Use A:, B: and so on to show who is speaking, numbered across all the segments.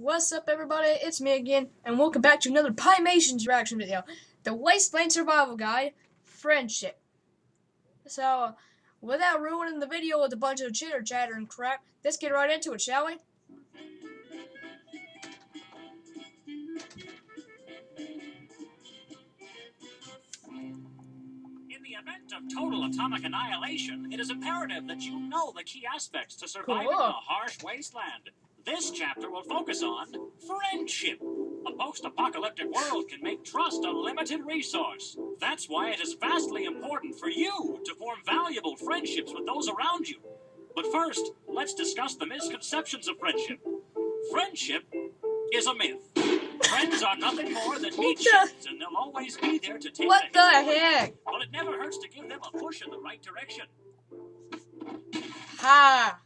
A: What's up, everybody? It's me again, and welcome back to another Piemations reaction video. The Wasteland Survival Guide, Friendship. So, without ruining the video with a bunch of chitter-chatter and crap, let's get right into it, shall we?
B: In the event of total atomic annihilation, it is imperative that you know the key aspects to surviving
A: Cool.
B: a harsh wasteland. This chapter will focus on friendship. A post-apocalyptic world can make trust a limited resource. That's why it is vastly important for you to form valuable friendships with those around you. But first, let's discuss the misconceptions of friendship. Friendship is a myth. Friends are nothing more than meat-shields, and they'll always be there to take
A: What the heck?
B: But it never hurts to give them a push in the right direction.
A: Ha!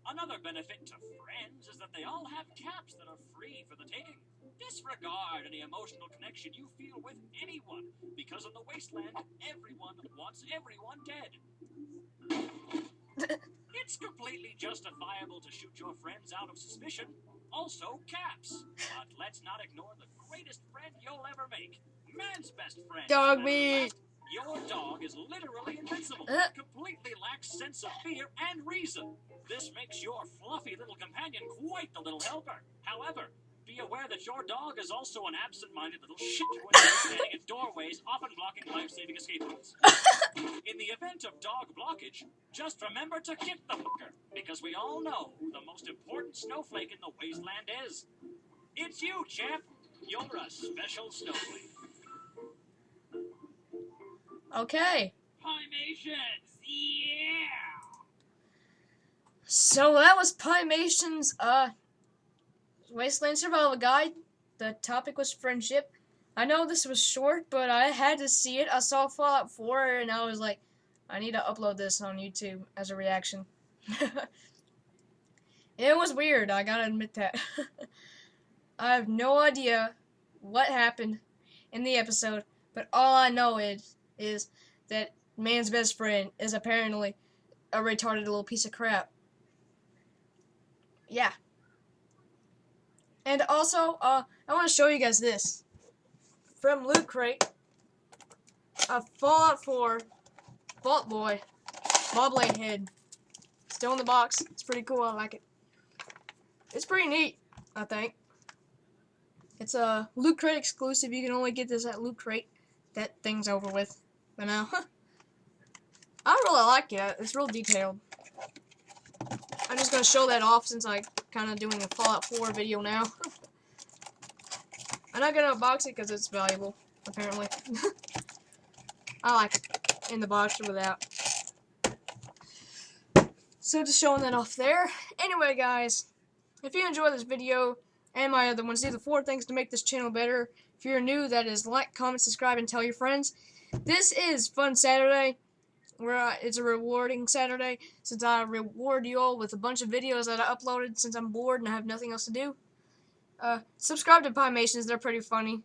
B: Another benefit to friends is that they all have caps that are free for the taking. Disregard any emotional connection you feel with anyone, because in the wasteland, everyone wants everyone dead. It's completely justifiable to shoot your friends out of suspicion. Also, caps. But let's not ignore the greatest friend you'll ever make. Man's best friend.
A: Dog meat.
B: Your dog is literally invincible. Completely lacks sense of fear and reason. This makes your fluffy little companion quite the little helper. However, be aware that your dog is also an absent-minded little shit when you're standing at doorways, often blocking life-saving escape routes. In the event of dog blockage, just remember to kick the hooker, because we all know who the most important snowflake in the wasteland is. It's you, champ. You're a special snowflake.
A: Okay.
B: Piemations, yeah!
A: So that was Piemations, Wasteland Survival Guide. The topic was friendship. I know this was short, but I had to see it. I saw Fallout 4, and I was like, I need to upload this on YouTube as a reaction. It was weird, I gotta admit that. I have no idea what happened in the episode, but all I know is that man's best friend is apparently a retarded little piece of crap. Yeah. And also, I want to show you guys this. From Loot Crate, a Fallout 4 Vault Boy Bobblade head. Still in the box. It's pretty cool. I like it. It's pretty neat, I think. It's a Loot Crate exclusive. You can only get this at Loot Crate. That thing's over with. But now, I really like it. It's real detailed. I'm just going to show that off since I'm kind of doing a Fallout 4 video now. I'm not going to unbox it because it's valuable, apparently. I like it in the box or without. So just showing that off there. Anyway, guys, if you enjoy this video and my other ones, these are 4 things to make this channel better. If you're new, that is like, comment, subscribe, and tell your friends. This is Fun Saturday, where it's a rewarding Saturday, since I reward you all with a bunch of videos that I uploaded since I'm bored and I have nothing else to do. Subscribe to Piemations, they're pretty funny.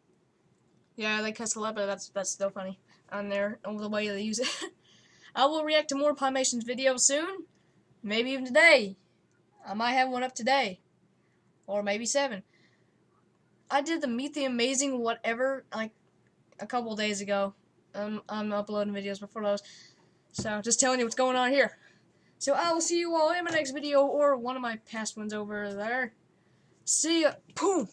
A: Yeah, they cuss a lot, but that's still funny on there, over the way they use it. I will react to more Piemations videos soon, maybe even today. I might have one up today, or maybe 7. I did the Meet the Amazing whatever, like, a couple days ago. I'm uploading videos before those. So, just telling you what's going on here. So, I will see you all in my next video, or one of my past ones over there. See ya. Boom.